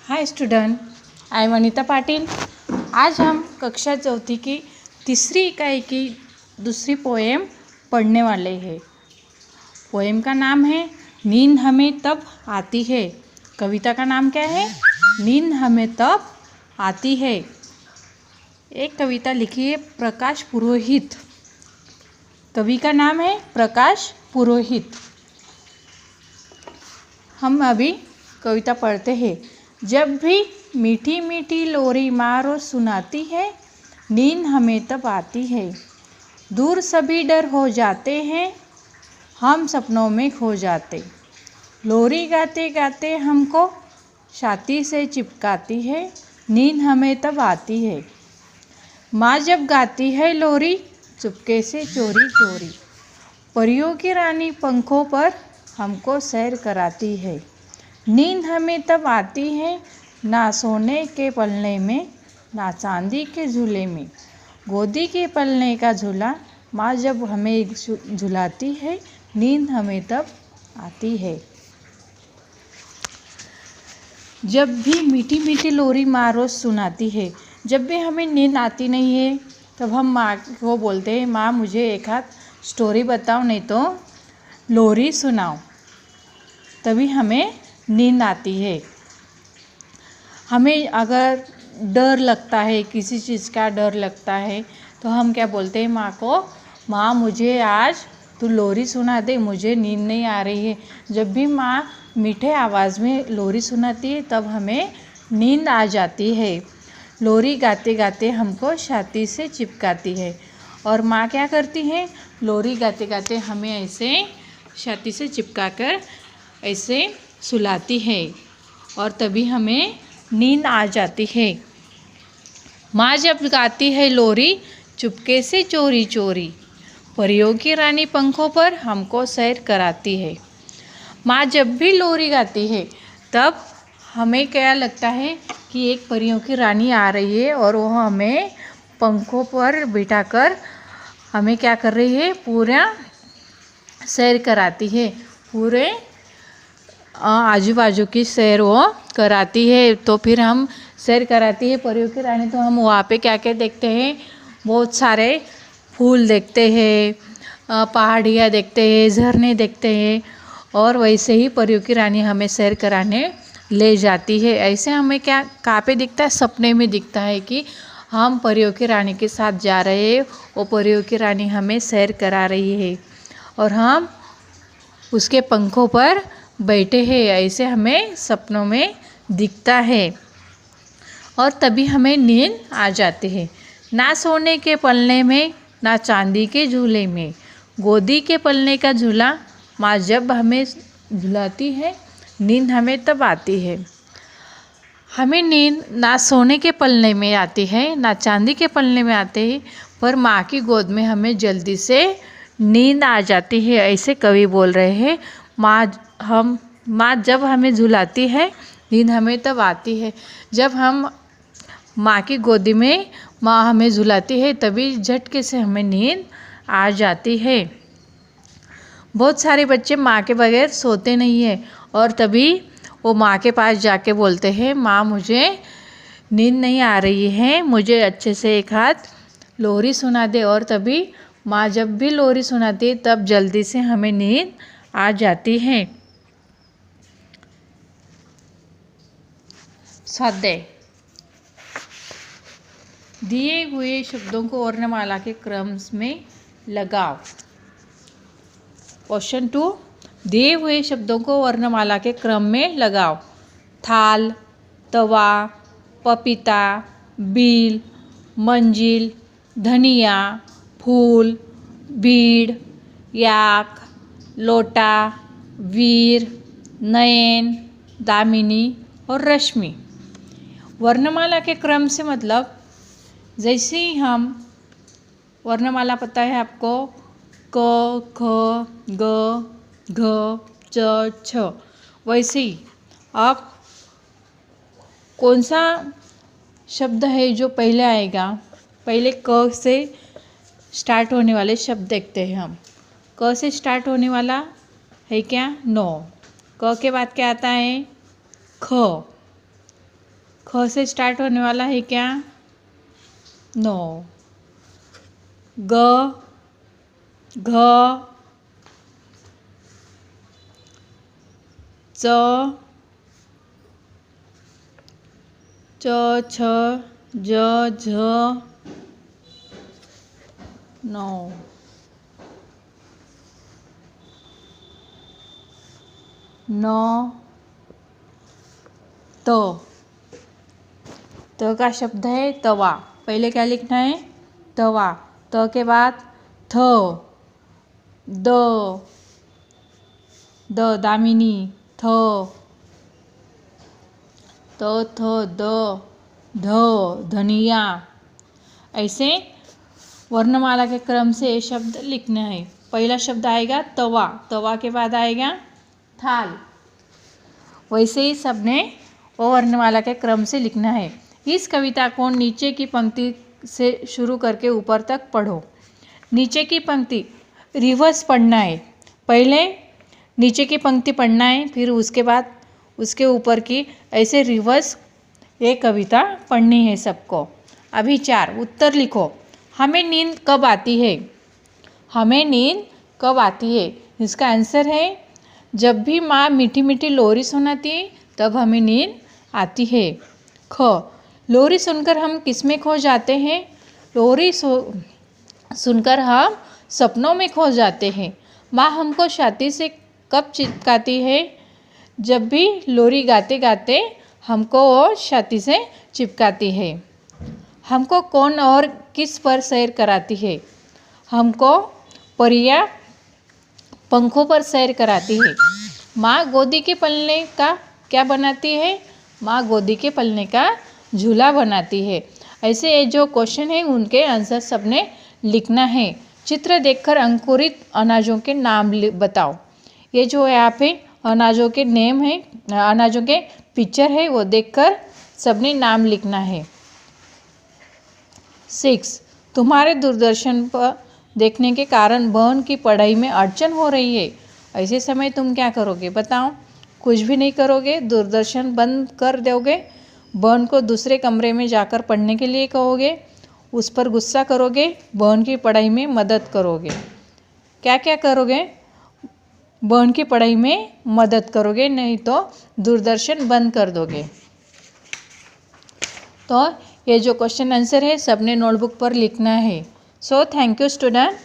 Hi student, I am Anita Patil. आज हम कक्षा चौथी की तीसरी इकाई की दूसरी पोएम पढ़ने वाले हैं। पोएम का नाम है नींद हमें तब आती है। कविता का नाम क्या है? नींद हमें तब आती है। एक कविता लिखी है प्रकाश पुरोहित। कवि का नाम है प्रकाश पुरोहित। हम अभी कविता पढ़ते हैं। जब भी मीठी मीठी लोरी माँ रोज सुनाती है, नींद हमें तब आती है। दूर सभी डर हो जाते हैं, हम सपनों में खो जाते। लोरी गाते गाते हमको छाती से चिपकाती है, नींद हमें तब आती है। माँ जब गाती है लोरी चुपके से चोरी चोरी, परियों की रानी पंखों पर हमको सैर कराती है। नींद हमें तब आती है, ना सोने के पलने में, ना चांदी के झूले में। गोदी के पलने का झूला माँ जब हमें झुलाती है, नींद हमें तब आती है। जब भी मीठी मीठी लोरी माँ रोज सुनाती है। जब भी हमें नींद आती नहीं है तब हम माँ को बोलते हैं, माँ मुझे एक हाथ स्टोरी बताओ, नहीं तो लोरी सुनाओ। तभी हमें नींद आती है। हमें अगर डर लगता है, किसी चीज़ का डर लगता है, तो हम क्या बोलते हैं माँ को, माँ मुझे आज तू लोरी सुना दे, मुझे नींद नहीं आ रही है। जब भी माँ मीठे आवाज़ में लोरी सुनाती है तब हमें नींद आ जाती है। लोरी गाते गाते हमको छाती से चिपकाती है। और माँ क्या करती है, लोरी गाते गाते हमें ऐसे छाती से चिपका कर ऐसे सुलाती है और तभी हमें नींद आ जाती है। माँ जब गाती है लोरी चुपके से चोरी चोरी, परियों की रानी पंखों पर हमको सैर कराती है। माँ जब भी लोरी गाती है तब हमें क्या लगता है कि एक परियों की रानी आ रही है और वो हमें पंखों पर बिठाकर हमें क्या कर रही है, पूरा सैर कराती है। पूरे आजू बाजू की सैर वो कराती है। तो फिर हम सैर कराती है परियों की रानी, तो हम वहाँ पे क्या क्या देखते हैं, बहुत सारे फूल देखते हैं, पहाड़ियाँ देखते हैं, झरने देखते हैं। और वैसे ही परियों की रानी हमें सैर कराने ले जाती है। ऐसे हमें क्या कहाँ पे दिखता है, सपने में दिखता है कि हम परियों की रानी के साथ जा रहे हैं, वो परियों की रानी हमें सैर करा रही है और हम उसके पंखों पर बैठे हैं। ऐसे हमें सपनों में दिखता है और तभी हमें नींद आ जाती है। ना सोने के पलने में, ना चांदी के झूले में, गोदी के पलने का झूला माँ जब हमें झुलाती है, नींद हमें तब आती है। हमें नींद ना सोने के पलने में आती है, ना चांदी के पलने में आते हैं, पर माँ की गोद में हमें जल्दी से नींद आ जाती है। ऐसे कवि बोल रहे हैं, माँ जब हमें झुलाती है, नींद हमें तब आती है। जब हम माँ की गोदी में माँ हमें झुलाती है तभी झटके से हमें नींद आ जाती है। बहुत सारे बच्चे माँ के बगैर सोते नहीं हैं और तभी वो माँ के पास जाके बोलते हैं, माँ मुझे नींद नहीं आ रही है, मुझे अच्छे से एक हाथ लोरी सुना दे। और तभी माँ जब भी लोरी सुनाती है तब जल्दी से हमें नींद आ जाती है। स्वाध्याय, दिए हुए शब्दों को वर्णमाला के क्रम में लगाओ। क्वेश्चन 2, दिए हुए शब्दों को वर्णमाला के क्रम में लगाओ। थाल, तवा, पपीता, बिल, मंजिल, धनिया, फूल, भीड़, याक, लोटा, वीर, नयन, दामिनी और रश्मि। वर्णमाला के क्रम से मतलब जैसे ही हम वर्णमाला पता है आपको, क, ख, ग, घ, च, छ, वैसे ही अब कौन सा शब्द है जो पहले आएगा, पहले क से स्टार्ट होने वाले शब्द देखते हैं हम। क से स्टार्ट होने वाला है क्या? नो। क के बाद क्या आता है? ख। ख से स्टार्ट होने वाला है क्या? नो। ग, घ, च, छ, ज, झ, नो। न, त। त का शब्द है तवा। पहले क्या लिखना है? तवा। त के बाद थ, द, दामिनी, थ, त, थ, द, ध, धनिया। ऐसे वर्णमाला के क्रम से ये शब्द लिखना है। पहला शब्द आएगा तवा, तवा के बाद आएगा थाल। वैसे ही सबने वो वर्णमाला के क्रम से लिखना है। इस कविता को नीचे की पंक्ति से शुरू करके ऊपर तक पढ़ो। नीचे की पंक्ति रिवर्स पढ़ना है। पहले नीचे की पंक्ति पढ़ना है, फिर उसके बाद उसके ऊपर की, ऐसे रिवर्स ये कविता पढ़नी है सबको। अभी 4 उत्तर लिखो। हमें नींद कब आती है? हमें नींद कब आती है? इसका आंसर है जब भी माँ मीठी मीठी लोरी सुनाती है तब हमें नींद आती है। ख, लोरी सुनकर हम किस में खो जाते हैं? लोरी सुनकर हम सपनों में खो जाते हैं। माँ हमको छाती से कब चिपकाती है? जब भी लोरी गाते गाते हमको वो छाती से चिपकाती है। हमको कौन और किस पर सैर कराती है? हमको परियां पंखों पर सैर कराती है। माँ गोदी के पलने का क्या बनाती है? माँ गोदी के पलने का झूला बनाती है। ऐसे ये जो क्वेश्चन है उनके आंसर सबने लिखना है। चित्र देखकर अंकुरित अनाजों के नाम बताओ। ये जो यहाँ पे अनाजों के नेम है, अनाजों के पिक्चर है, वो देखकर सबने नाम लिखना है। 6, तुम्हारे दूरदर्शन पर देखने के कारण बहन की पढ़ाई में अड़चन हो रही है। ऐसे समय तुम क्या करोगे? बताओ। कुछ भी नहीं करोगे, दूरदर्शन बंद कर दोगे, बहन को दूसरे कमरे में जाकर पढ़ने के लिए कहोगे, उस पर गुस्सा करोगे, बहन की पढ़ाई में मदद करोगे। क्या क्या करोगे? बहन की पढ़ाई में मदद करोगे, नहीं तो दूरदर्शन बंद कर दोगे। तो ये जो क्वेश्चन आंसर है सबने नोटबुक पर लिखना है। So thank you student.